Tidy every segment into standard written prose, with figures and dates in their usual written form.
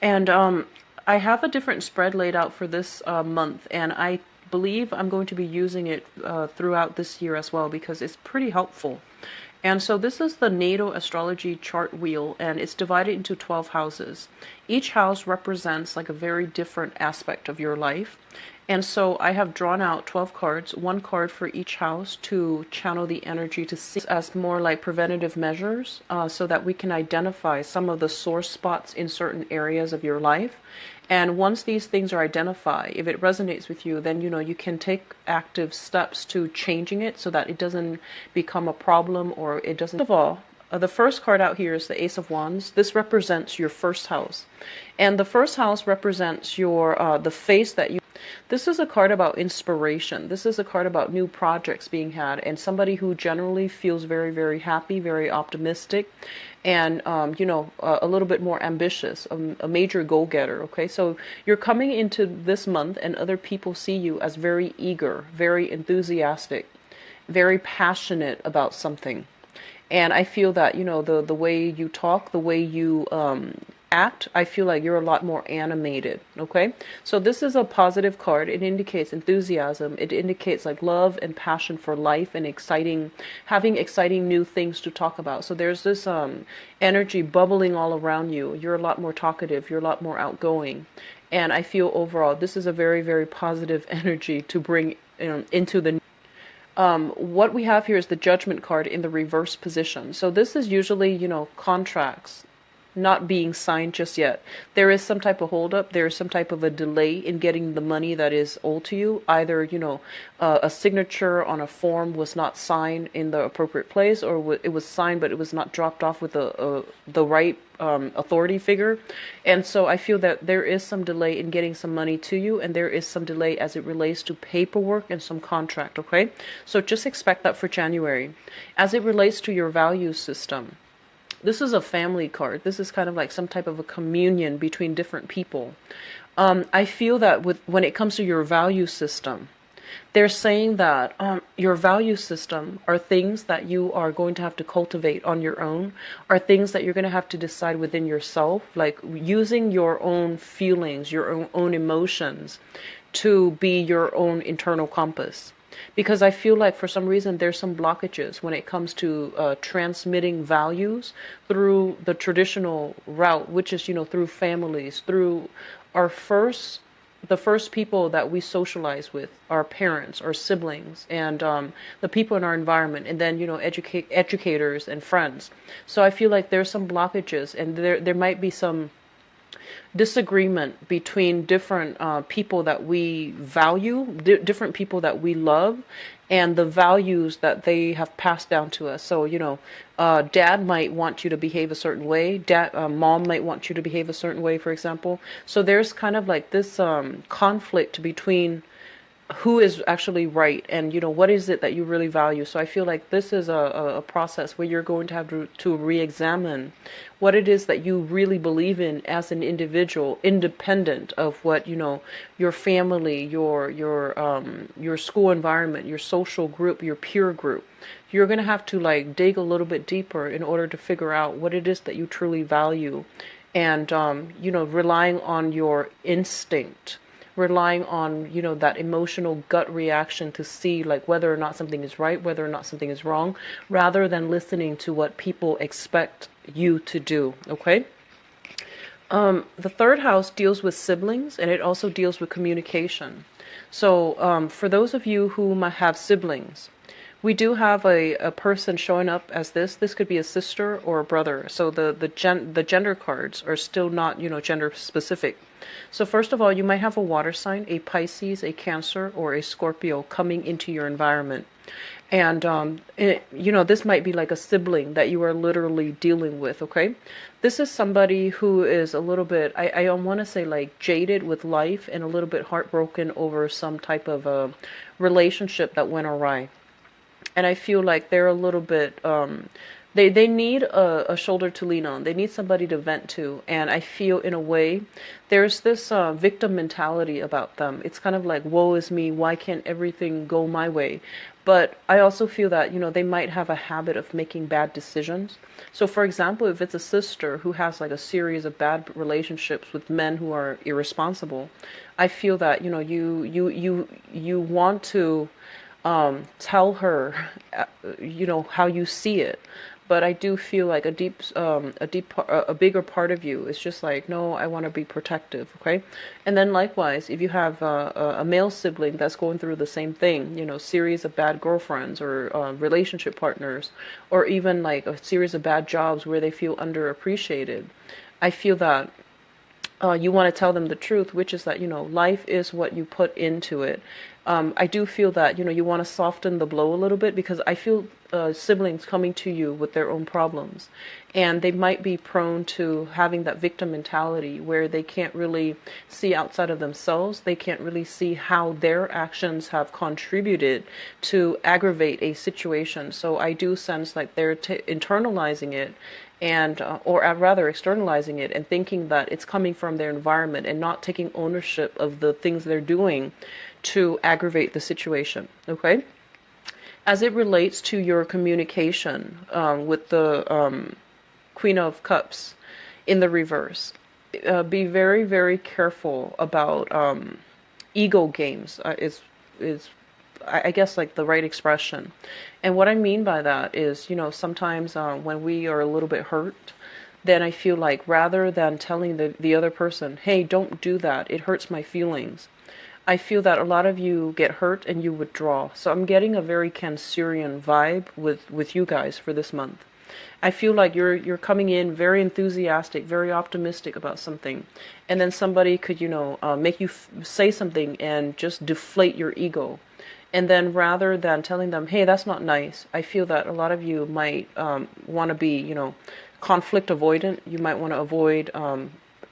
And I have a different spread laid out for this month, and I believe I'm going to be using it throughout this year as well because it's pretty helpful. And so this is the natal astrology chart wheel, and it's divided into 12 houses. Each house represents like a very different aspect of your life. And so I have drawn out 12 cards, one card for each house to channel the energy to see as more like preventative measures so that we can identify some of the sore spots in certain areas of your life. And once these things are identified, if it resonates with you, then you can take active steps to changing it so that it doesn't become a problem or it doesn't. First of all, the first card out here is the Ace of Wands. This represents your first house. And the first house represents your the face that you. This is a card about inspiration. This is a card about new projects being had and somebody who generally feels very, very happy, very optimistic, and a little bit more ambitious, a major goal-getter. Okay, so you're coming into this month and other people see you as very eager, very enthusiastic, very passionate about something. And I feel that, the way you talk, the way you act, I feel like you're a lot more animated. Okay. So this is a positive card. It indicates enthusiasm. It indicates like love and passion for life and having exciting new things to talk about. So there's this energy bubbling all around you. You're a lot more talkative. You're a lot more outgoing. And I feel overall, this is a very, very positive energy to bring into the what we have here is the Judgment card in the reverse position. So this is usually, contracts not being signed just yet. There is some type of holdup. There is some type of a delay in getting the money that is owed to you. Either, a signature on a form was not signed in the appropriate place, or it was signed but it was not dropped off with the right authority figure. And so I feel that there is some delay in getting some money to you, and there is some delay as it relates to paperwork and some contract. Okay, so just expect that for January. As it relates to your value system, this is a family card. This is kind of like some type of a communion between different people. I feel that when it comes to your value system, they're saying that your value system are things that you are going to have to cultivate on your own, are things that you're going to have to decide within yourself, like using your own feelings, your own emotions to be your own internal compass. Because I feel like for some reason there's some blockages when it comes to transmitting values through the traditional route, which is, through families, through the first people that we socialize with, our parents, our siblings, and the people in our environment, and then, educators and friends. So I feel like there's some blockages, and there might be some disagreement between different people that we value, different people that we love, and the values that they have passed down to us. So, dad might want you to behave a certain way. Mom might want you to behave a certain way, for example. So there's kind of like this conflict between who is actually right and what is it that you really value. So I feel like this is a process where you're going to have to re-examine what it is that you really believe in as an individual, independent of what your family, your school environment, your social group, your peer group. You're going to have to like dig a little bit deeper in order to figure out what it is that you truly value, and relying on your instinct, relying on that emotional gut reaction to see like whether or not something is right, whether or not something is wrong, rather than listening to what people expect you to do. Okay. The third house deals with siblings, and it also deals with communication. So for those of you who might have siblings, we do have a person showing up as this. This could be a sister or a brother. So the gender cards are still not gender specific. So first of all, you might have a water sign, a Pisces, a Cancer, or a Scorpio coming into your environment. And, this might be like a sibling that you are literally dealing with, okay? This is somebody who is a little bit, I want to say like jaded with life and a little bit heartbroken over some type of a relationship that went awry. And I feel like they're a little bit, they need a shoulder to lean on. They need somebody to vent to. And I feel in a way, there's this victim mentality about them. It's kind of like, woe is me, why can't everything go my way? But I also feel that, they might have a habit of making bad decisions. So for example, if it's a sister who has like a series of bad relationships with men who are irresponsible, I feel that, you want to tell her, how you see it. But I do feel like a bigger part of you is just like, no, I want to be protective, okay? And then likewise, if you have a male sibling that's going through the same thing, series of bad girlfriends or relationship partners, or even like a series of bad jobs where they feel underappreciated, I feel that you want to tell them the truth, which is that, life is what you put into it. I do feel that, you want to soften the blow a little bit, because I feel siblings coming to you with their own problems. And they might be prone to having that victim mentality where they can't really see outside of themselves. They can't really see how their actions have contributed to aggravate a situation. So I do sense like they're internalizing it, and or rather externalizing it and thinking that it's coming from their environment and not taking ownership of the things they're doing to aggravate the situation. Okay, as it relates to your communication with the Queen of Cups in the reverse, be very, very careful about ego games. Is I guess like the right expression. And what I mean by that is, sometimes when we are a little bit hurt, then I feel like rather than telling the other person, hey, don't do that, it hurts my feelings, I feel that a lot of you get hurt and you withdraw. So I'm getting a very Cancerian vibe with you guys for this month. I feel like you're coming in very enthusiastic, very optimistic about something, and then somebody could, make you say something and just deflate your ego. And then rather than telling them, hey, that's not nice, I feel that a lot of you might want to be, conflict avoidant. You might want to avoid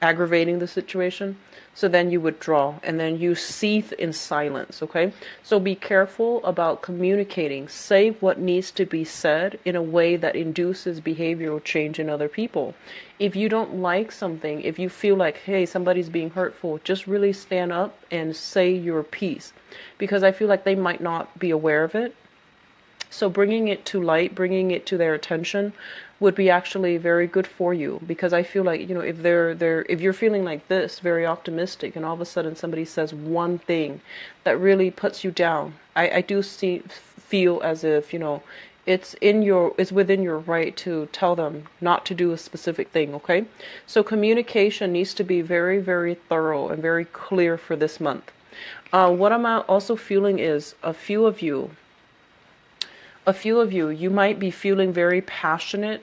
aggravating the situation. So then you withdraw and then you seethe in silence, okay? So be careful about communicating. Say what needs to be said in a way that induces behavioral change in other people. If you don't like something, if you feel like, hey, somebody's being hurtful, just really stand up and say your piece. Because I feel like they might not be aware of it. So bringing it to light, bringing it to their attention would be actually very good for you, because I feel like, if you're feeling like this, very optimistic, and all of a sudden somebody says one thing that really puts you down, I do feel as if, it's within your right to tell them not to do a specific thing, okay? So communication needs to be very, very thorough and very clear for this month. What I'm also feeling is a few of you, you might be feeling very passionate,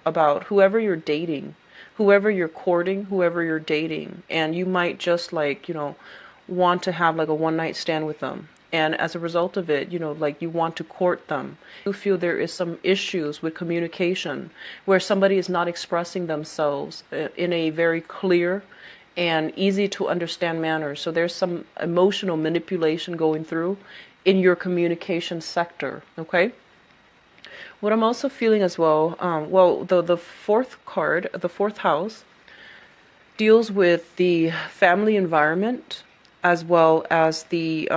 about whoever you're dating, whoever you're courting, whoever you're dating. And you might just want to have like a one night stand with them. And as a result of it, you want to court them. You feel there is some issues with communication where somebody is not expressing themselves in a very clear and easy to understand manner. So there's some emotional manipulation going through in your communication sector, okay? What I'm also feeling as well, the fourth card, the fourth house, deals with the family environment, as well as the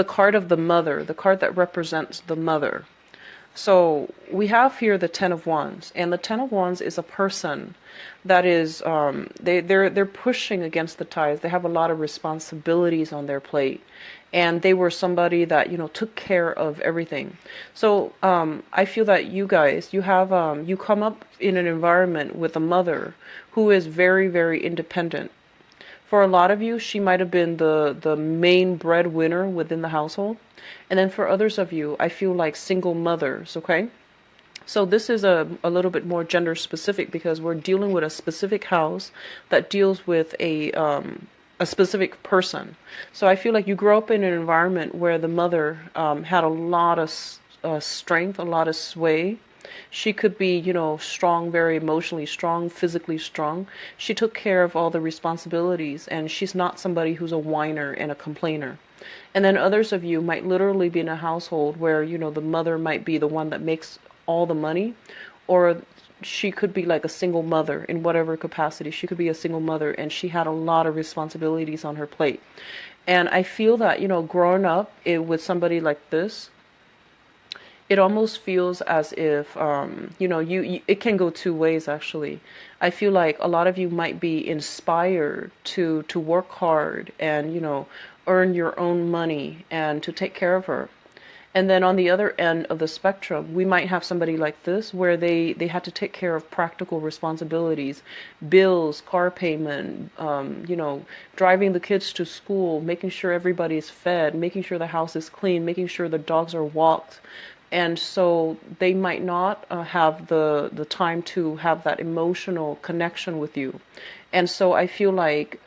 card of the mother, the card that represents the mother. So we have here the Ten of Wands, and the Ten of Wands is a person that is they're pushing against the tides. They have a lot of responsibilities on their plate, and they were somebody that took care of everything. So I feel that you guys, you have you come up in an environment with a mother who is very, very independent. For a lot of you, she might have been the main breadwinner within the household. And then for others of you, I feel like single mothers, okay? So this is a little bit more gender specific, because we're dealing with a specific house that deals with a specific person. So I feel like you grew up in an environment where the mother had a lot of strength, a lot of sway. She could be, strong, very emotionally strong, physically strong. She took care of all the responsibilities, and she's not somebody who's a whiner and a complainer. And then others of you might literally be in a household where, the mother might be the one that makes all the money, or she could be like a single mother in whatever capacity. She could be a single mother, and she had a lot of responsibilities on her plate. And I feel that, growing up with somebody like this, it almost feels as if, it can go two ways actually. I feel like a lot of you might be inspired to work hard and, earn your own money and to take care of her. And then on the other end of the spectrum, we might have somebody like this where they had to take care of practical responsibilities, bills, car payment, driving the kids to school, making sure everybody's fed, making sure the house is clean, making sure the dogs are walked. And so they might not have the time to have that emotional connection with you. And so I feel like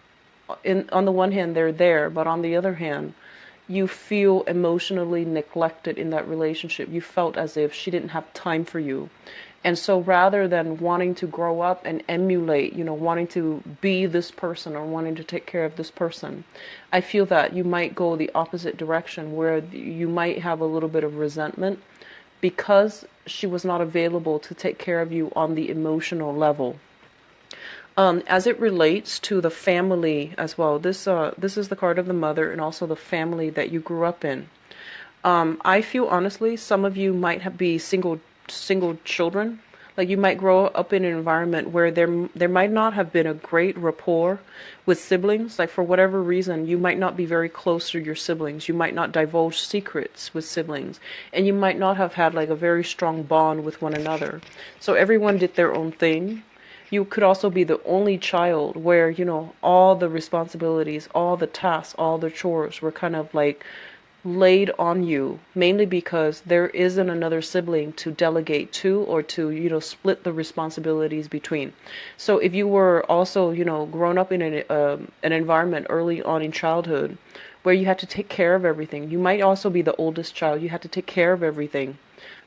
on the one hand, they're there, but on the other hand, you feel emotionally neglected in that relationship. You felt as if she didn't have time for you. And so rather than wanting to grow up and emulate, wanting to be this person or wanting to take care of this person, I feel that you might go the opposite direction where you might have a little bit of resentment because she was not available to take care of you on the emotional level. As it relates to the family as well, this is the card of the mother and also the family that you grew up in. I feel honestly, some of you might be single children. Like you might grow up in an environment where there might not have been a great rapport with siblings. Like for whatever reason, you might not be very close to your siblings. You might not divulge secrets with siblings, and you might not have had like a very strong bond with one another. So everyone did their own thing. You could also be the only child where, all the responsibilities, all the tasks, all the chores were kind of like laid on you, mainly because there isn't another sibling to delegate to or to, split the responsibilities between. So if you were also, grown up in an environment early on in childhood where you had to take care of everything, you might also be the oldest child. You had to take care of everything.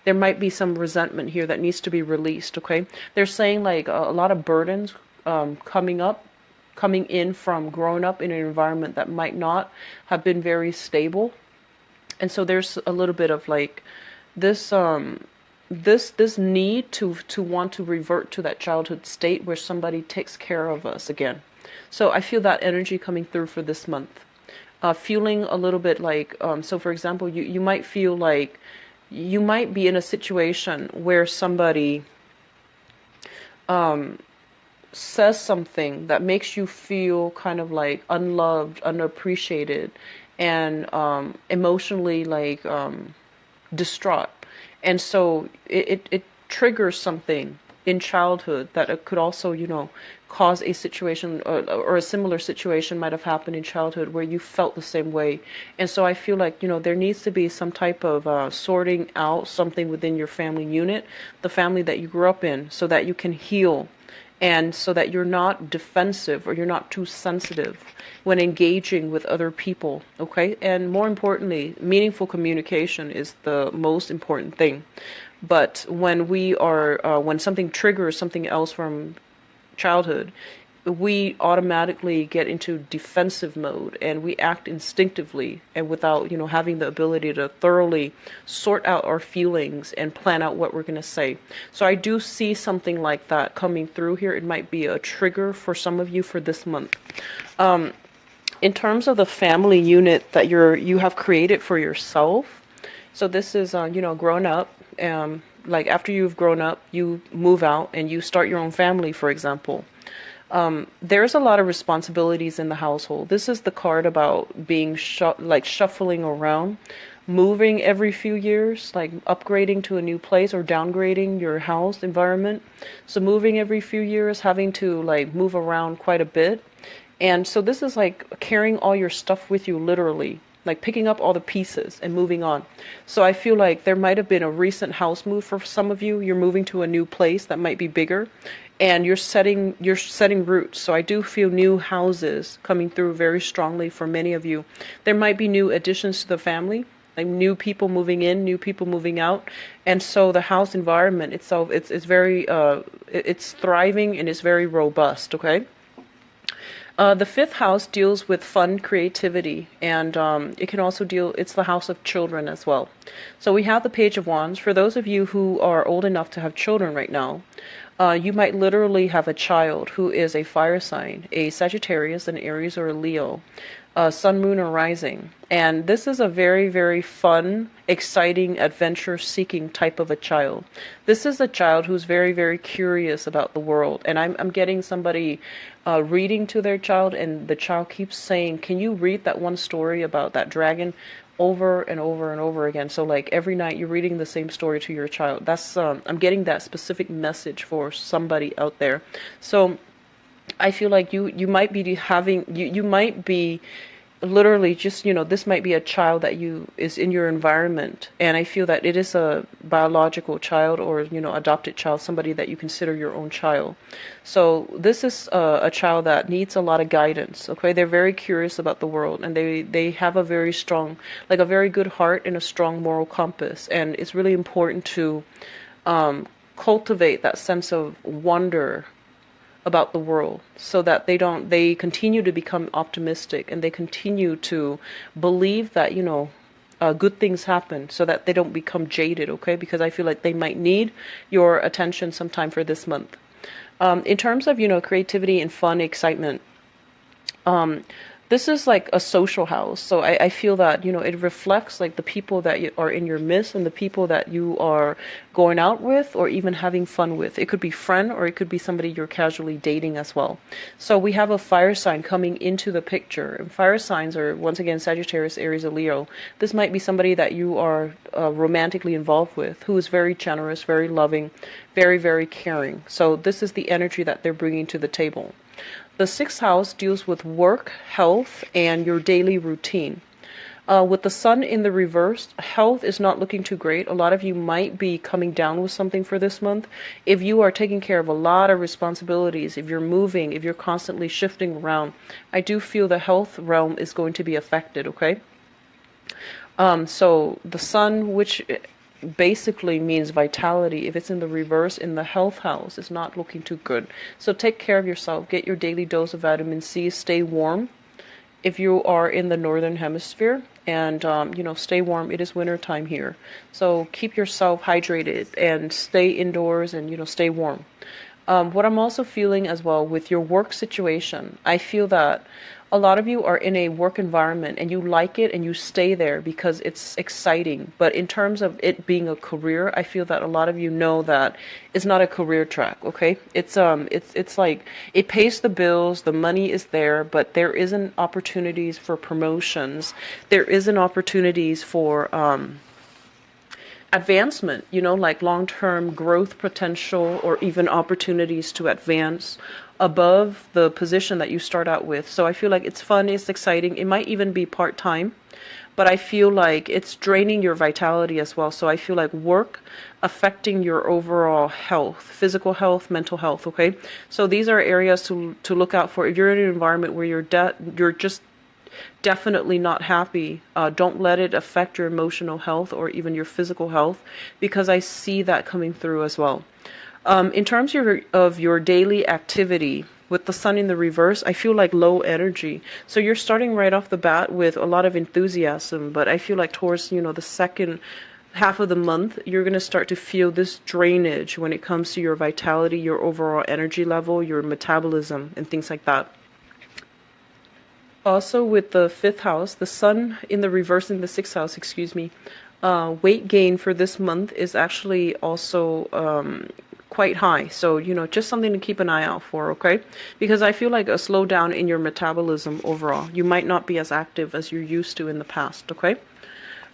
There might be some resentment here that needs to be released, okay? They're saying like a lot of burdens coming in from growing up in an environment that might not have been very stable. And so there's a little bit of like this this need to want to revert to that childhood state where somebody takes care of us again. So I feel that energy coming through for this month. Feeling a little bit like, so for example, you might feel like you might be in a situation where somebody says something that makes you feel kind of like unloved, unappreciated, and emotionally like distraught. And so it triggers something in childhood that it could also, cause a situation or a similar situation might have happened in childhood where you felt the same way. And so I feel like, there needs to be some type of sorting out something within your family unit, the family that you grew up in, so that you can heal and so that you're not defensive or you're not too sensitive when engaging with other people, okay? And more importantly, meaningful communication is the most important thing. But when when something triggers something else from childhood, we automatically get into defensive mode and we act instinctively and without, having the ability to thoroughly sort out our feelings and plan out what we're going to say. So I do see something like that coming through here. It might be a trigger for some of you for this month. In terms of the family unit that you have created for yourself, so this is, grown up. Like after you've grown up, you move out and you start your own family, for example. There's a lot of responsibilities in the household. This is the card about being shuffling around, moving every few years, like upgrading to a new place or downgrading your house environment. So moving every few years, having to like move around quite a bit. And so this is like carrying all your stuff with you literally, like picking up all the pieces and moving on. So I feel like there might have been a recent house move for some of you. You're moving to a new place that might be bigger and you're setting roots. So I do feel new houses coming through very strongly for many of you. There might be new additions to the family, like new people moving in, new people moving out. And so the house environment itself, it's very, it's thriving and it's very robust, okay? The fifth house deals with fun, creativity, and it can also it's the house of children as well. So we have the Page of Wands. For those of you who are old enough to have children right now, You might literally have a child who is a fire sign, a Sagittarius, an Aries, or a Leo, sun, moon, or rising. And this is a very, very fun, exciting, adventure-seeking type of a child. This is a child who's very, very curious about the world. And I'm getting somebody reading to their child, and the child keeps saying, "Can you read that one story about that dragon?" over and over and over again. So like every night you're reading the same story to your child. That's I'm getting that specific message for somebody out there. So I feel like you might be having you might be literally just, this might be a child that you is in your environment, and I feel that it is a biological child, or adopted child, somebody that you consider your own child. So this is a child that needs a lot of guidance. Okay, they're very curious about the world, and they have a very strong, like a very good heart and a strong moral compass, and it's really important to cultivate that sense of wonder about the world, so that they continue to become optimistic, and they continue to believe that good things happen, so that they don't become jaded. Okay, because I feel like they might need your attention sometime for this month. In terms of creativity and fun, excitement, this is like a social house. So I feel that, it reflects like the people that are in your midst, and the people that you are going out with, or even having fun with. It could be friend, or it could be somebody you're casually dating as well. So we have a fire sign coming into the picture. And fire signs are, once again, Sagittarius, Aries, or Leo. This might be somebody that you are romantically involved with, who is very generous, very loving, very, very caring. So this is the energy that they're bringing to the table. The sixth house deals with work, health, and your daily routine. With the sun in the reverse, health is not looking too great. A lot of you might be coming down with something for this month. If you are taking care of a lot of responsibilities, if you're moving, if you're constantly shifting around, I do feel the health realm is going to be affected, okay? So the sun, which basically means vitality, if it's in the reverse in the health house, it's not looking too good. So take care of yourself. Get your daily dose of vitamin C. Stay warm if you are in the northern hemisphere, and stay warm. It is winter time here, so keep yourself hydrated and stay indoors, and stay warm. What I'm also feeling as well with your work situation, I feel that a lot of you are in a work environment and you like it and you stay there because it's exciting. But in terms of it being a career, I feel that a lot of you know that it's not a career track, okay? It's like it pays the bills, the money is there, but there isn't opportunities for promotions. There isn't opportunities for advancement, like long-term growth potential, or even opportunities to advance above the position that you start out with. So I feel like it's fun, it's exciting. It might even be part-time, but I feel like it's draining your vitality as well. So I feel like work affecting your overall health, physical health, mental health, okay? So these are areas to look out for. If you're in an environment where you're just definitely not happy, don't let it affect your emotional health or even your physical health, because I see that coming through as well. In terms of your daily activity, with the sun in the reverse, I feel like low energy. So you're starting right off the bat with a lot of enthusiasm, but I feel like towards, the second half of the month, you're going to start to feel this drainage when it comes to your vitality, your overall energy level, your metabolism, and things like that. Also with the fifth house, the sun in the reverse in the sixth house, weight gain for this month is actually also quite high. So, just something to keep an eye out for, okay? Because I feel like a slowdown in your metabolism overall. You might not be as active as you're used to in the past, okay?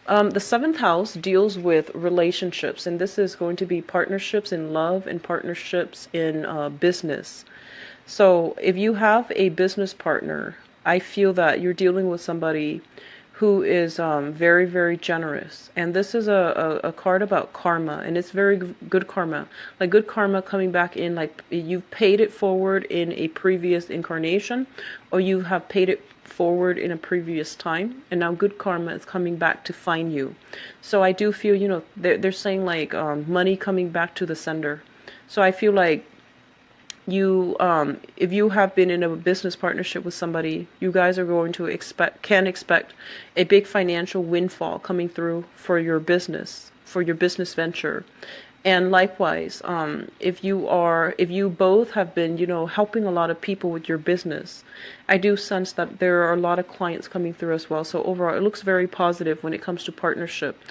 The seventh house deals with relationships, and this is going to be partnerships in love and partnerships in business. So if you have a business partner, I feel that you're dealing with somebody who is very, very generous. And this is a card about karma, and it's very good karma. Like good karma coming back in, like you've paid it forward in a previous incarnation, or you have paid it forward in a previous time, and now good karma is coming back to find you. So I do feel, they're saying like money coming back to the sender. So I feel like if you have been in a business partnership with somebody, you guys are going to can expect a big financial windfall coming through for your business venture. And likewise, if you both have been, helping a lot of people with your business, I do sense that there are a lot of clients coming through as well. So overall, it looks very positive when it comes to partnership.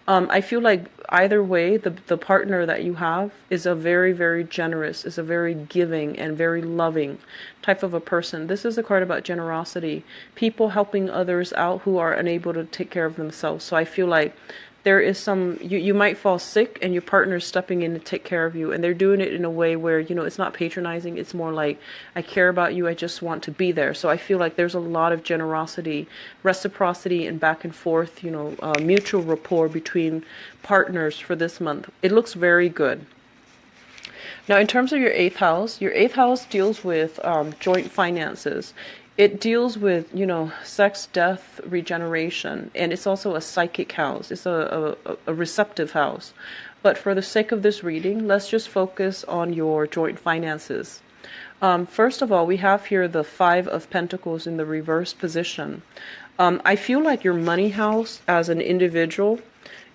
I feel like either way, the partner that you have is a very, very generous, is a very giving and very loving type of a person. This is a card about generosity, people helping others out who are unable to take care of themselves. So I feel like there is you might fall sick and your partner's stepping in to take care of you, and they're doing it in a way where it's not patronizing. It's more like, I care about you, I just want to be there. So I feel like there's a lot of generosity, reciprocity, and back and forth, mutual rapport between partners for this month. It looks very good. Now, in terms of your eighth house deals with joint finances. It deals with, sex, death, regeneration, and it's also a psychic house. It's a receptive house. But for the sake of this reading, let's just focus on your joint finances. First of all, we have here the Five of Pentacles in the reverse position. I feel like your money house as an individual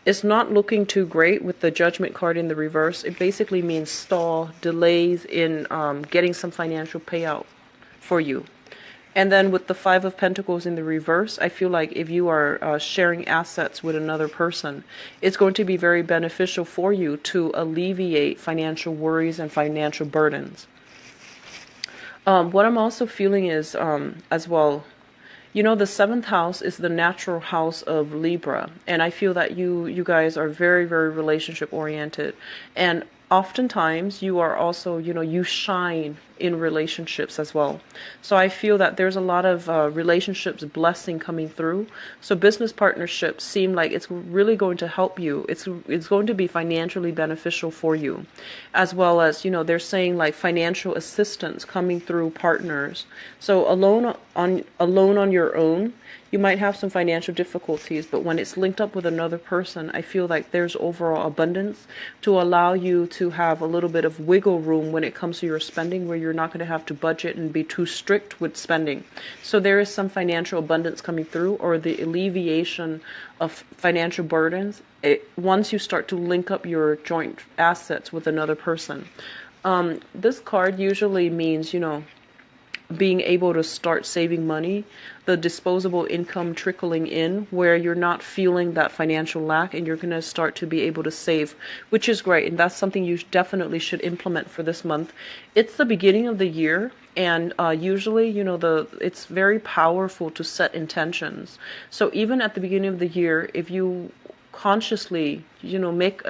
is not looking too great with the Judgment card in the reverse. It basically means stall, delays in getting some financial payout for you. And then with the Five of Pentacles in the reverse, I feel like if you are sharing assets with another person, it's going to be very beneficial for you to alleviate financial worries and financial burdens. What I'm also feeling is, as well, the seventh house is the natural house of Libra. And I feel that you guys are very, very relationship oriented. And oftentimes you are also, you shine in relationships as well. So I feel that there's a lot of relationships blessing coming through. So business partnerships seem like it's really going to help you. It's going to be financially beneficial for you, as well as, they're saying like financial assistance coming through partners. So alone on your own, you might have some financial difficulties, but when it's linked up with another person, I feel like there's overall abundance to allow you to have a little bit of wiggle room when it comes to your spending, where you're not going to have to budget and be too strict with spending. So there is some financial abundance coming through, or the alleviation of financial burdens once you start to link up your joint assets with another person. This card usually means, being able to start saving money, the disposable income trickling in, where you're not feeling that financial lack and you're going to start to be able to save, which is great. And that's something you definitely should implement for this month. It's the beginning of the year, and usually, it's very powerful to set intentions. So even at the beginning of the year, if you consciously, make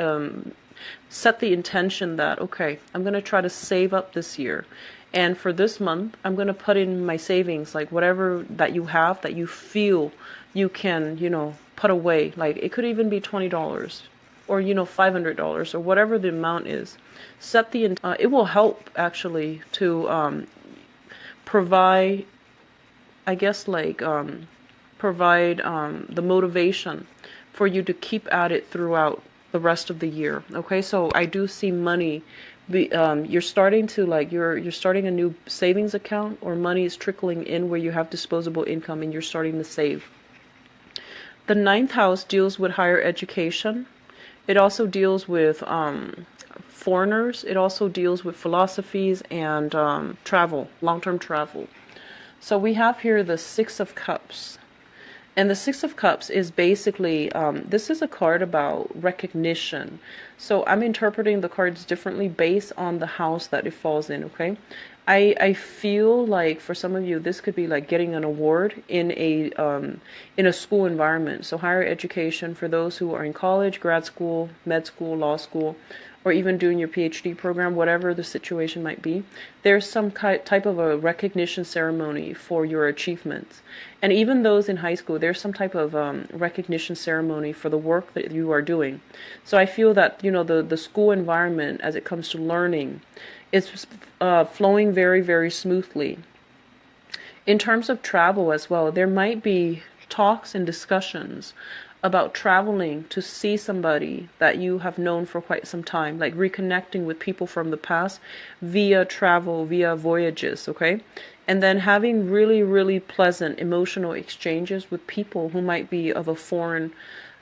set the intention that, okay, I'm going to try to save up this year. And for this month, I'm going to put in my savings, like whatever that you have that you feel you can, put away. Like it could even be $20 or, $500 or whatever the amount is. Set the, it will help actually to provide, I guess, like provide the motivation for you to keep at it throughout the rest of the year. Okay, so I do see money. You're starting to you're starting a new savings account, or money is trickling in where you have disposable income and you're starting to save. The ninth house deals with higher education. It also deals with foreigners. It also deals with philosophies and travel, long-term travel. So we have here the Six of Cups. And the Six of Cups is basically, this is a card about recognition. So I'm interpreting the cards differently based on the house that it falls in, okay? I feel like for some of you, this could be like getting an award in a school environment. So higher education for those who are in college, grad school, med school, law school, or even doing your PhD program, whatever the situation might be, there's some type of a recognition ceremony for your achievements. And even those in high school, there's some type of recognition ceremony for the work that you are doing. So I feel that, the school environment, as it comes to learning, is flowing very, very smoothly. In terms of travel as well, there might be talks and discussions about traveling to see somebody that you have known for quite some time, like reconnecting with people from the past via travel, via voyages, okay? And then having really, really pleasant emotional exchanges with people who might be of a foreign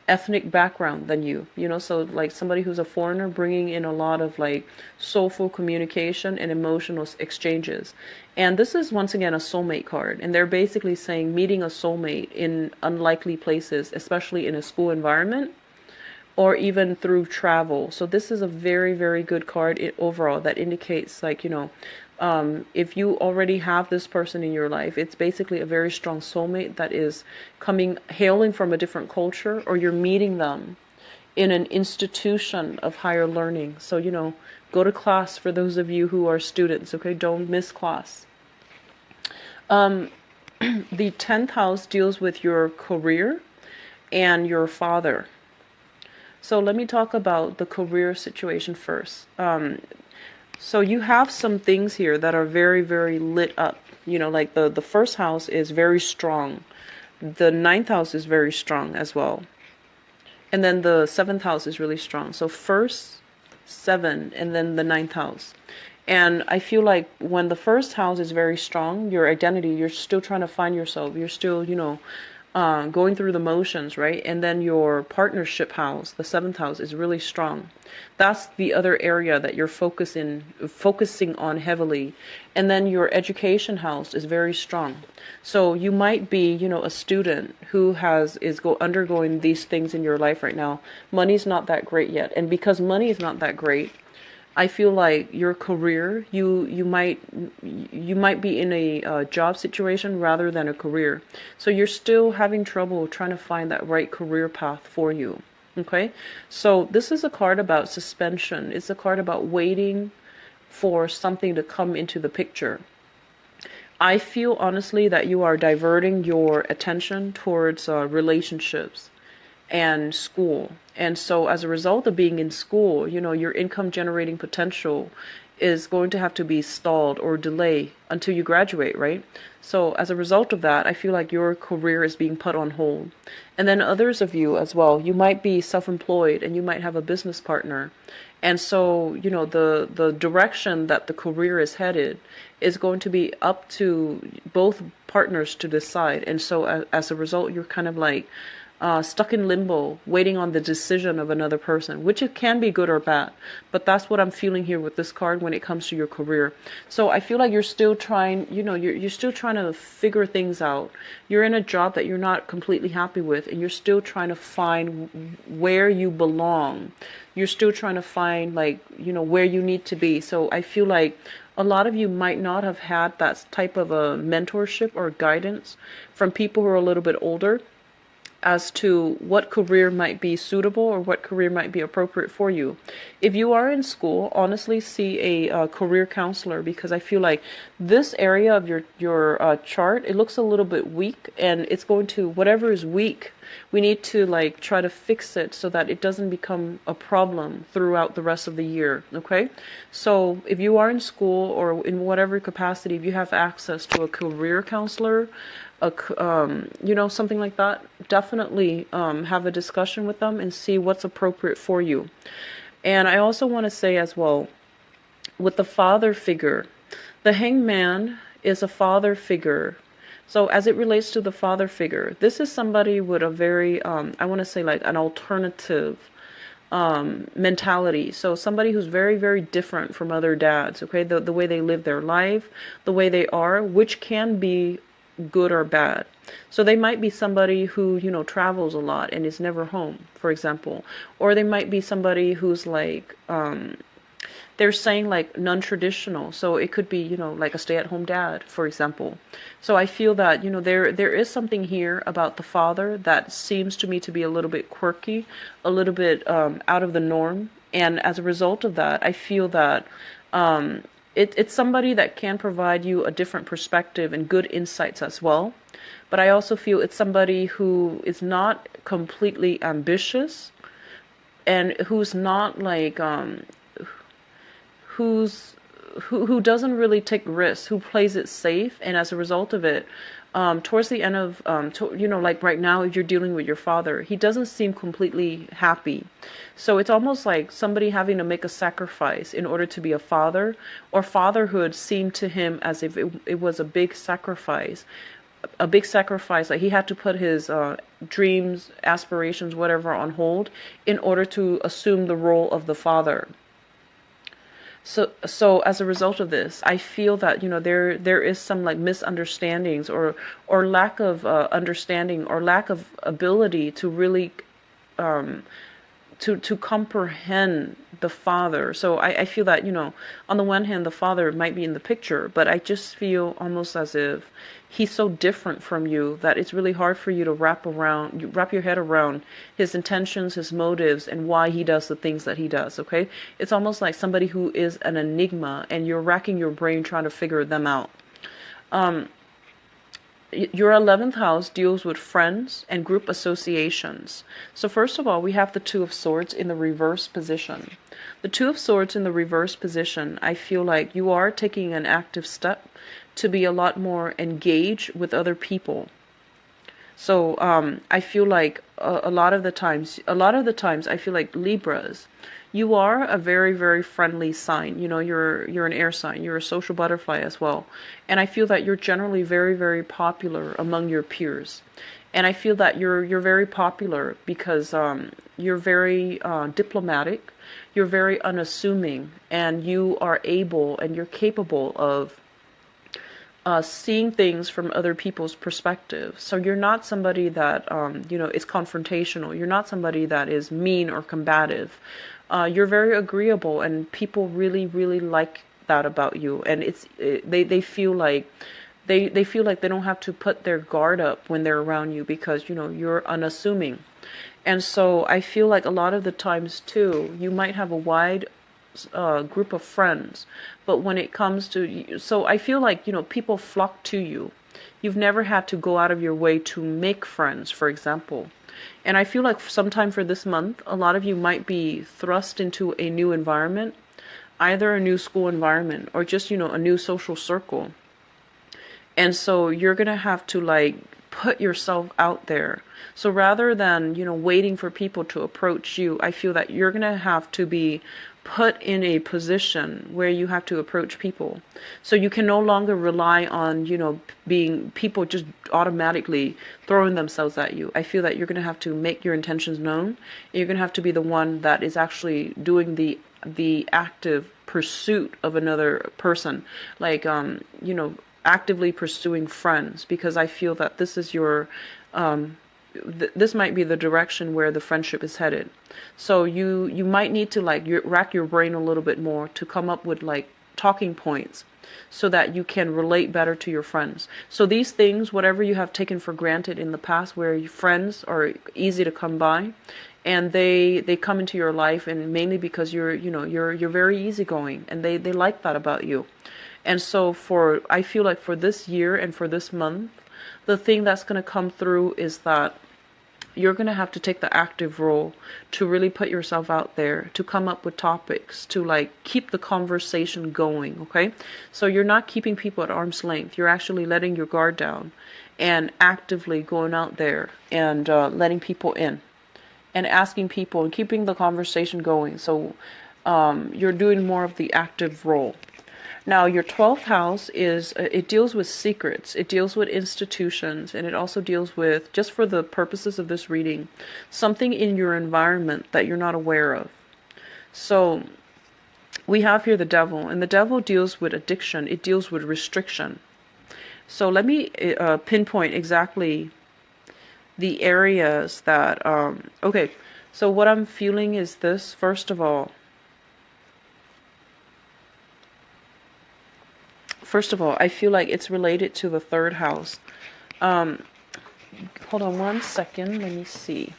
ethnic background than you, so like somebody who's a foreigner bringing in a lot of like soulful communication and emotional exchanges. And this is once again a soulmate card, and they're basically saying meeting a soulmate in unlikely places, especially in a school environment or even through travel. So this is a very, very good card overall that indicates like, if you already have this person in your life, it's basically a very strong soulmate that is hailing from a different culture, or you're meeting them in an institution of higher learning. So, go to class for those of you who are students, okay? Don't miss class. The 10th house deals with your career and your father. So let me talk about the career situation first. So you have some things here that are very, very lit up. Like the first house is very strong. The 9th house is very strong as well. And then the 7th house is really strong. So first, 7, and then the 9th house. And I feel like when the first house is very strong, your identity, you're still trying to find yourself. You're still, going through the motions, right? And then your partnership house, the 7th house, is really strong. That's the other area that you're focusing on heavily. And then your education house is very strong. So you might be, a student who is undergoing these things in your life right now. Money's not that great yet. And because money is not that great, I feel like your career, you might be in a job situation rather than a career. So you're still having trouble trying to find that right career path for you. Okay? So this is a card about suspension. It's a card about waiting for something to come into the picture. I feel honestly that you are diverting your attention towards relationships and school. And so as a result of being in school, your income generating potential is going to have to be stalled or delayed until you graduate, right? So as a result of that, I feel like your career is being put on hold. And then others of you as well, you might be self-employed and you might have a business partner. And so, the direction that the career is headed is going to be up to both partners to decide. And so as a result, you're kind of like stuck in limbo, waiting on the decision of another person, which it can be good or bad. But that's what I'm feeling here with this card when it comes to your career. So I feel like you're still trying, you're still trying to figure things out. You're in a job that you're not completely happy with, and you're still trying to find where you belong. You're still trying to find where you need to be. So I feel like a lot of you might not have had that type of a mentorship or guidance from people who are a little bit older as to what career might be suitable or what career might be appropriate for you. If you are in school, honestly see a career counselor, because I feel like this area of your chart, it looks a little bit weak, and it's going to, whatever is weak, we need to try to fix it so that it doesn't become a problem throughout the rest of the year. Okay? So if you are in school or in whatever capacity, if you have access to a career counselor, something like that, definitely have a discussion with them and see what's appropriate for you. And I also want to say as well, with the father figure, the hangman is a father figure. So as it relates to the father figure, this is somebody with a very, I want to say an alternative mentality. So somebody who's very, very different from other dads, okay? The way they live their life, the way they are, which can be good or bad. So they might be somebody who, travels a lot and is never home, for example. Or they might be somebody who's they're saying non-traditional. So it could be, like a stay-at-home dad, for example. So I feel that, there is something here about the father that seems to me to be a little bit quirky, a little bit out of the norm. And as a result of that, I feel that it's somebody that can provide you a different perspective and good insights as well. But I also feel it's somebody who is not completely ambitious, and who's not who doesn't really take risks, who plays it safe. And as a result of it, towards the end of, right now, if you're dealing with your father, he doesn't seem completely happy. So it's almost like somebody having to make a sacrifice in order to be a father, or fatherhood seemed to him as if it was a big sacrifice. a big sacrifice. Like he had to put his dreams, aspirations, whatever on hold in order to assume the role of the father. So as a result of this, I feel that, there is some like misunderstandings or lack of understanding or lack of ability to really to comprehend the father. So I feel that, on the one hand, the father might be in the picture, but I just feel almost as if he's so different from you that it's really hard for you to wrap your head around his intentions, his motives, and why he does the things that he does. Okay, it's almost like somebody who is an enigma, and you're racking your brain trying to figure them out. Your 11th house deals with friends and group associations. So first of all, we have the Two of Swords in the reverse position. The Two of Swords in the reverse position, I feel like you are taking an active step to be a lot more engaged with other people. So I feel like a lot of the times I feel like Libras, you are a very, very friendly sign. You're an air sign. You're a social butterfly as well. And I feel that you're generally very, very popular among your peers. And I feel that you're very popular because you're very diplomatic. You're very unassuming, and you are able and you're capable of seeing things from other people's perspective. So you're not somebody that is confrontational. You're not somebody that is mean or combative. You're very agreeable, and people really, really like that about you. And they feel like they feel like they don't have to put their guard up when they're around you because you're unassuming. And so I feel like a lot of the times too, you might have a wide group of friends, but when it comes to, so I feel like people flock to you. You've never had to go out of your way to make friends, for example. And I feel like sometime for this month, a lot of you might be thrust into a new environment, either a new school environment or just a new social circle. And so you're gonna have to like put yourself out there. So rather than waiting for people to approach you, I feel that you're gonna have to be put in a position where you have to approach people. So you can no longer rely on, being people just automatically throwing themselves at you. I feel that you're going to have to make your intentions known. You're going to have to be the one that is actually doing the active pursuit of another person. Like, actively pursuing friends, because I feel that this is your, this might be the direction where the friendship is headed. So you might need to rack your brain a little bit more to come up with like talking points so that you can relate better to your friends. So these things, whatever you have taken for granted in the past, where your friends are easy to come by, and they come into your life, and mainly because you're very easygoing, and they like that about you. And so I feel like for this year and for this month, the thing that's going to come through is that you're going to have to take the active role to really put yourself out there, to come up with topics, to like keep the conversation going, okay? So you're not keeping people at arm's length. You're actually letting your guard down and actively going out there and letting people in and asking people and keeping the conversation going. So you're doing more of the active role. Now, your 12th house it deals with secrets, it deals with institutions, and it also deals with, just for the purposes of this reading, something in your environment that you're not aware of. So we have here the devil, and the devil deals with addiction, it deals with restriction. So let me pinpoint exactly the areas that, okay, so what I'm feeling is this. First of all, I feel like it's related to the 3rd house. Hold on one second. Let me see.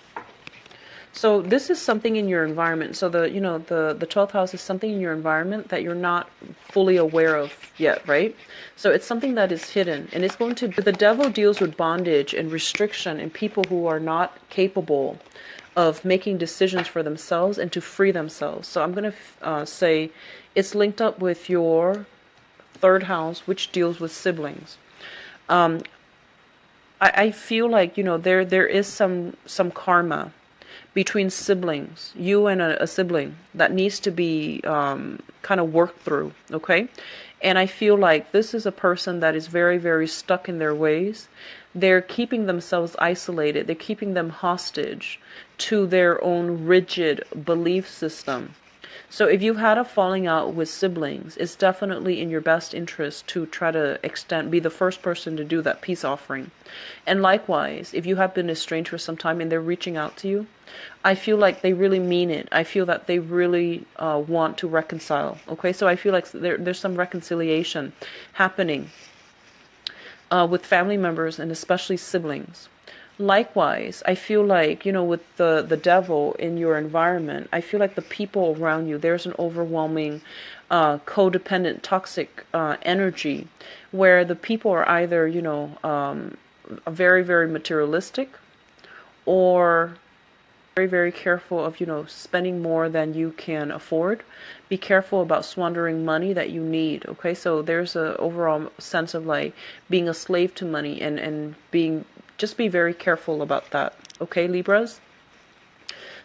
So this is something in your environment. So the 12th house is something in your environment that you're not fully aware of yet, right? So it's something that is hidden, and it's going to. The devil deals with bondage and restriction and people who are not capable of making decisions for themselves and to free themselves. So I'm going to say it's linked up with your 3rd house, which deals with siblings. I feel like there is some karma between siblings, you and a sibling, that needs to be kind of worked through, okay? And I feel like this is a person that is very, very stuck in their ways. They're keeping themselves isolated. They're keeping them hostage to their own rigid belief system. So if you've had a falling out with siblings, it's definitely in your best interest to try to be the first person to do that peace offering. And likewise, if you have been estranged for some time and they're reaching out to you, I feel like they really mean it. I feel that they really want to reconcile. Okay, so I feel like there's some reconciliation happening with family members and especially siblings. Likewise, I feel like, with the devil in your environment, I feel like the people around you, there's an overwhelming codependent, toxic energy where the people are either, very, very materialistic or very, very careful of, spending more than you can afford. Be careful about squandering money that you need. Okay, so there's a overall sense of like being a slave to money and just be very careful about that. Okay, Libras?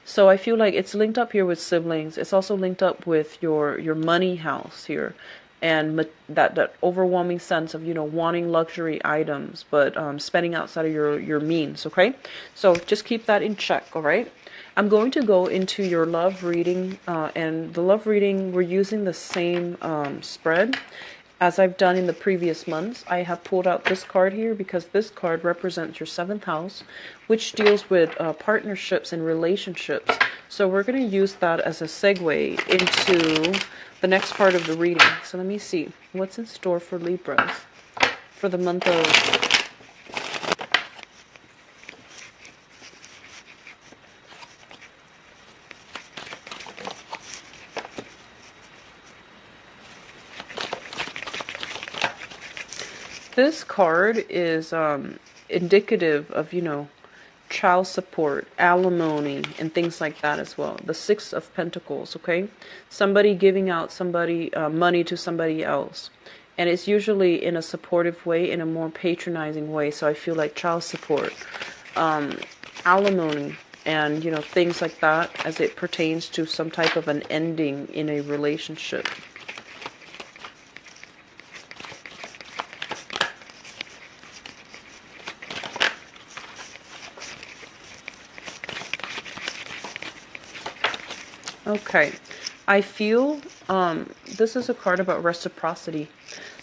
So I feel like it's linked up here with siblings. It's also linked up with your money house here. And that overwhelming sense of, wanting luxury items, but spending outside of your means, okay? So just keep that in check, all right? I'm going to go into your love reading, and the love reading, we're using the same spread as I've done in the previous months. I have pulled out this card here because this card represents your 7th house, which deals with partnerships and relationships. So we're going to use that as a segue into the next part of the reading. So let me see what's in store for Libras for the month of this card is indicative of, child support, alimony, and things like that as well. The 6 of Pentacles, okay? Somebody giving out somebody money to somebody else. And it's usually in a supportive way, in a more patronizing way. So I feel like child support, alimony, and, things like that as it pertains to some type of an ending in a relationship. Okay, I feel this is a card about reciprocity.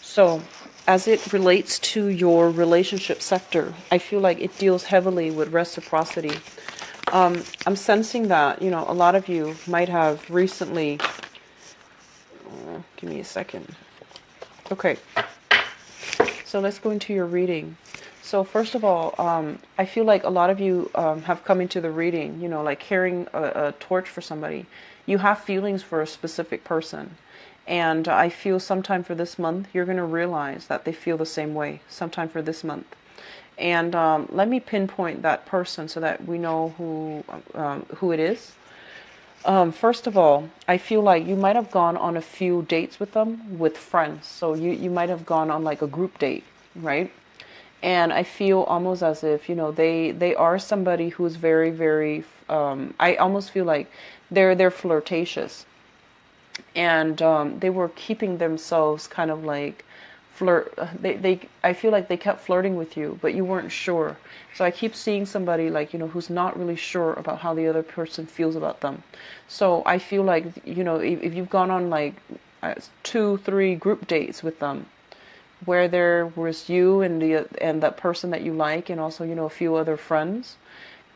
So as it relates to your relationship sector, I feel like it deals heavily with reciprocity. I'm sensing that, a lot of you might have recently, give me a second. Okay, so let's go into your reading. So first of all, I feel like a lot of you have come into the reading, like carrying a torch for somebody. You have feelings for a specific person. And I feel sometime for this month, you're going to realize that they feel the same way, sometime for this month. And let me pinpoint that person so that we know who it is. First of all, I feel like you might have gone on a few dates with them, with friends. So you might have gone on like a group date, right? And I feel almost as if, they are somebody who's very, very, I almost feel like they're flirtatious. And they were keeping themselves kind of like I feel like they kept flirting with you, but you weren't sure. So I keep seeing somebody like, who's not really sure about how the other person feels about them. So I feel like, if you've gone on like 2-3 group dates with them, where there was you and that person that you like, and also, a few other friends.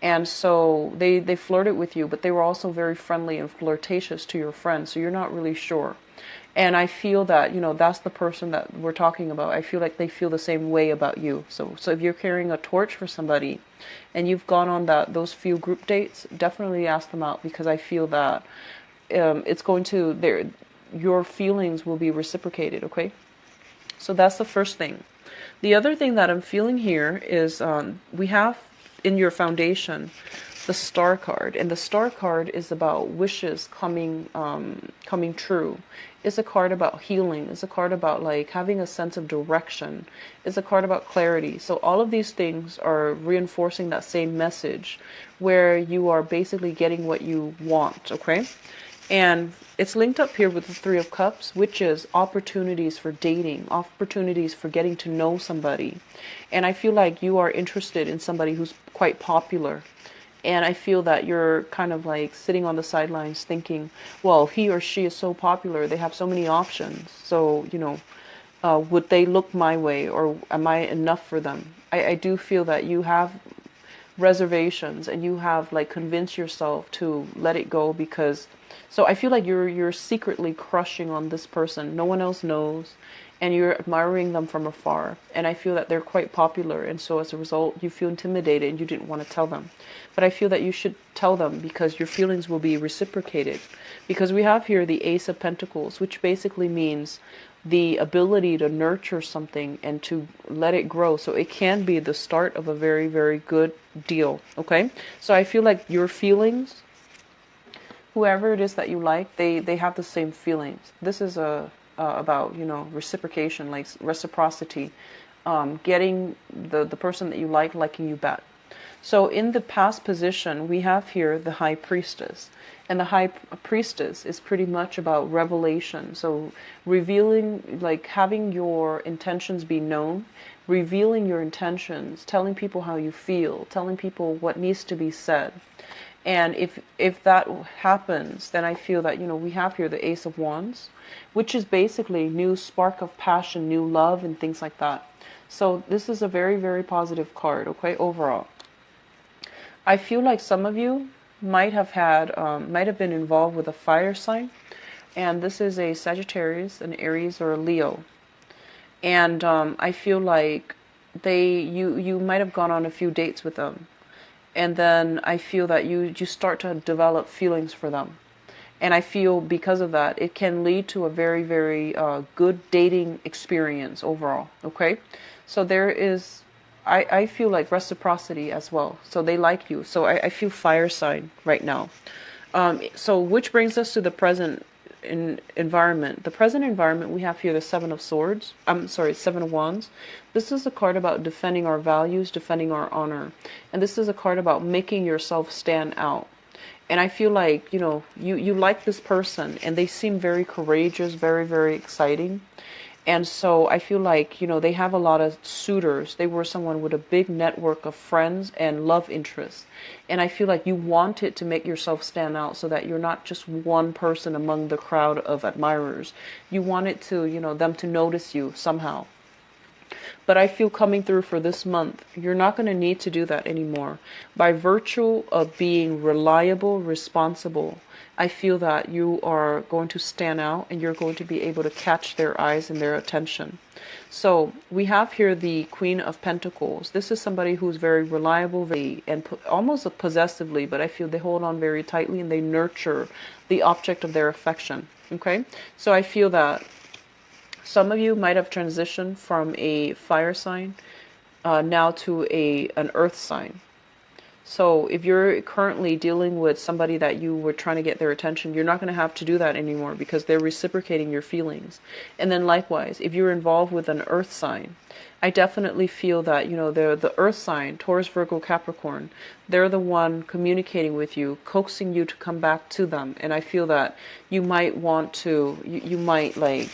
And so they flirted with you, but they were also very friendly and flirtatious to your friends. So you're not really sure. And I feel that, that's the person that we're talking about. I feel like they feel the same way about you. So if you're carrying a torch for somebody and you've gone on those few group dates, definitely ask them out, because I feel that it's going to, your feelings will be reciprocated, okay? So that's the first thing. The other thing that I'm feeling here is we have in your foundation the Star card, and the Star card is about wishes coming true. It's a card about healing. It's a card about like having a sense of direction. It's a card about clarity. So all of these things are reinforcing that same message, where you are basically getting what you want, okay? And it's linked up here with the Three of Cups, which is opportunities for dating, opportunities for getting to know somebody. And I feel like you are interested in somebody who's quite popular. And I feel that you're kind of like sitting on the sidelines thinking, well, he or she is so popular, they have so many options. So, would they look my way, or am I enough for them? I do feel that you have reservations, and you have like convinced yourself to let it go, because so I feel like you're secretly crushing on this person. No one else knows, and you're admiring them from afar. And I feel that they're quite popular, and so as a result you feel intimidated and you didn't want to tell them. But I feel that you should tell them, because your feelings will be reciprocated. Because we have here the Ace of Pentacles, which basically means the ability to nurture something and to let it grow, so it can be the start of a very, very good deal. Okay, so I feel like your feelings, whoever it is that you like, they have the same feelings. This is about, reciprocation, like reciprocity, getting the person that you like liking you back. So in the past position, we have here the High Priestess. And the High Priestess is pretty much about revelation. So revealing, like having your intentions be known, revealing your intentions, telling people how you feel, telling people what needs to be said. And if that happens, then I feel that, we have here the Ace of Wands, which is basically new spark of passion, new love, and things like that. So this is a very, very positive card, okay, overall. I feel like some of you might have been involved with a fire sign, and this is a Sagittarius, an Aries, or a Leo. And I feel like you might have gone on a few dates with them, and then I feel that you start to develop feelings for them. And I feel because of that, it can lead to a very, very good dating experience overall, okay? So there is, I feel like reciprocity as well. So they like you. So I feel fire sign right now. So which brings us to the present environment. The present environment, we have here the Seven of Swords. Seven of Wands. This is a card about defending our values, defending our honor. And this is a card about making yourself stand out. And I feel like, you like this person, and they seem very courageous, very, very exciting. And so I feel like, they have a lot of suitors. They were someone with a big network of friends and love interests. And I feel like you wanted to make yourself stand out, so that you're not just one person among the crowd of admirers. You wanted to, them to notice you somehow. But I feel coming through for this month, you're not going to need to do that anymore. By virtue of being reliable, responsible, I feel that you are going to stand out, and you're going to be able to catch their eyes and their attention. So we have here the Queen of Pentacles. This is somebody who's very reliable, and almost possessively, but I feel they hold on very tightly, and they nurture the object of their affection. Okay, so I feel that some of you might have transitioned from a fire sign now to an earth sign. So if you're currently dealing with somebody that you were trying to get their attention, you're not going to have to do that anymore, because they're reciprocating your feelings. And then likewise, if you're involved with an earth sign, I definitely feel that, they're the earth sign, Taurus, Virgo, Capricorn, they're the one communicating with you, coaxing you to come back to them. And I feel that you might want to, you might like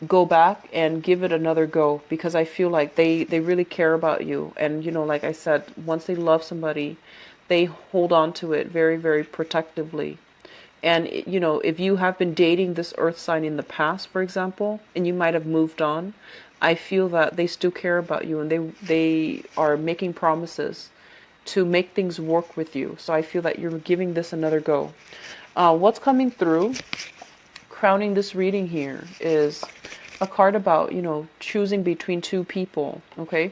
go back and give it another go, because I feel like they really care about you. And like I said, once they love somebody, they hold on to it very, very protectively. And if you have been dating this earth sign in the past, for example, and you might have moved on, I feel that they still care about you, and they are making promises to make things work with you. So I feel that you're giving this another go. What's coming through, crowning this reading here, is a card about, choosing between two people. Okay,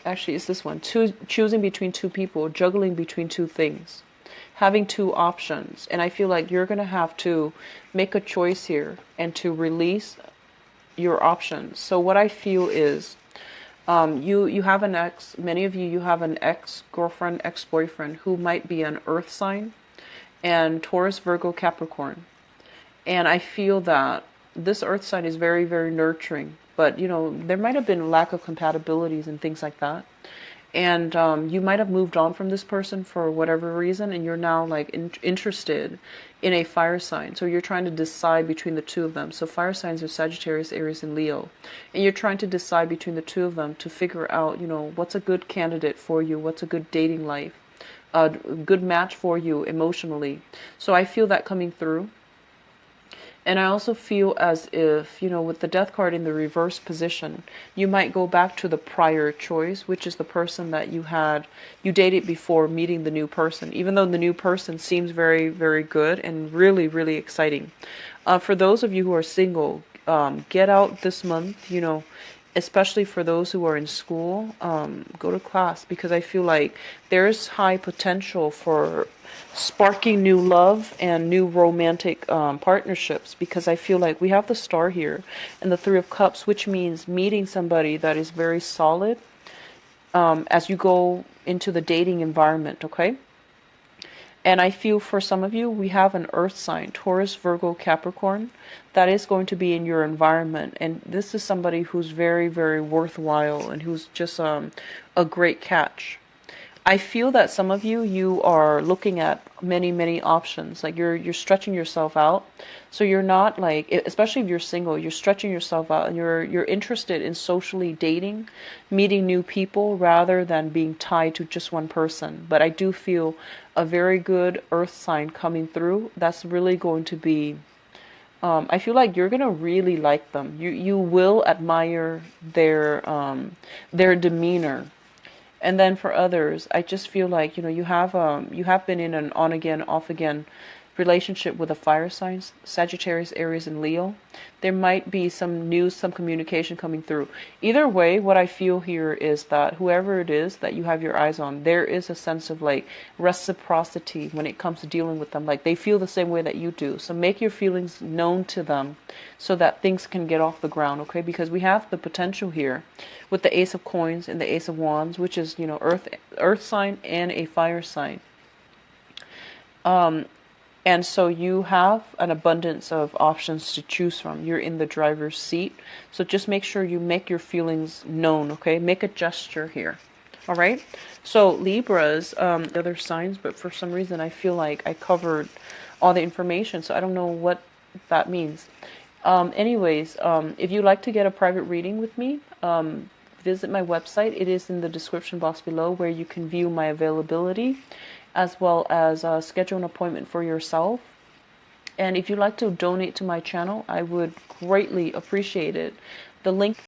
actually it's this one, choosing between two people, juggling between two things, having two options. And I feel like you're going to have to make a choice here, and to release your options. So what I feel is, you have an ex, many of you have an ex-girlfriend, ex-boyfriend who might be an earth sign, and Taurus, Virgo, Capricorn. And I feel that this earth sign is very, very nurturing, but there might have been lack of compatibilities and things like that. And you might have moved on from this person for whatever reason, and you're now like interested in a fire sign. So you're trying to decide between the two of them. So fire signs are Sagittarius, Aries, and Leo. And you're trying to decide between the two of them to figure out, you know, what's a good candidate for you, what's a good dating life, a good match for you emotionally. So I feel that coming through. And I also feel as if, you know, with the death card in the reverse position, you might go back to the prior choice, which is the person that you dated before meeting the new person, even though the new person seems very, very good and really, really exciting. For those of you who are single, get out this month, you know, especially for those who are in school, go to class, because I feel like there's high potential for sparking new love and new romantic partnerships, because I feel like we have the star here and the Three of Cups, which means meeting somebody that is very solid as you go into the dating environment, okay? And I feel for some of you, we have an earth sign, Taurus, Virgo, Capricorn, that is going to be in your environment. And this is somebody who's very, very worthwhile and who's just a great catch. I feel that some of you, you are looking at many, many options. Like you're stretching yourself out. So you're not like, especially if you're single, you're stretching yourself out and you're interested in socially dating, meeting new people rather than being tied to just one person. But I do feel a very good earth sign coming through. That's really going to be, I feel like you're gonna really like them. You will admire their demeanor. And then for others, I just feel like, you know, you have been in an on again, off again relationship with a fire sign, Sagittarius, Aries, and Leo. There might be some news, some communication coming through. Either way, what I feel here is that whoever it is that you have your eyes on, there is a sense of like reciprocity when it comes to dealing with them. Like they feel the same way that you do. So make your feelings known to them so that things can get off the ground, okay? Because we have the potential here with the Ace of Coins and the Ace of Wands, which is, you know, earth sign and a fire sign. And so you have an abundance of options to choose from. You're in the driver's seat. So just make sure you make your feelings known, okay? Make a gesture here. All right? So Libras, the other signs, but for some reason I feel like I covered all the information, so I don't know what that means. Anyways, if you'd like to get a private reading with me, visit my website. It is in the description box below where you can view my availability, as well as schedule an appointment for yourself. And if you'd like to donate to my channel, I would greatly appreciate it. The link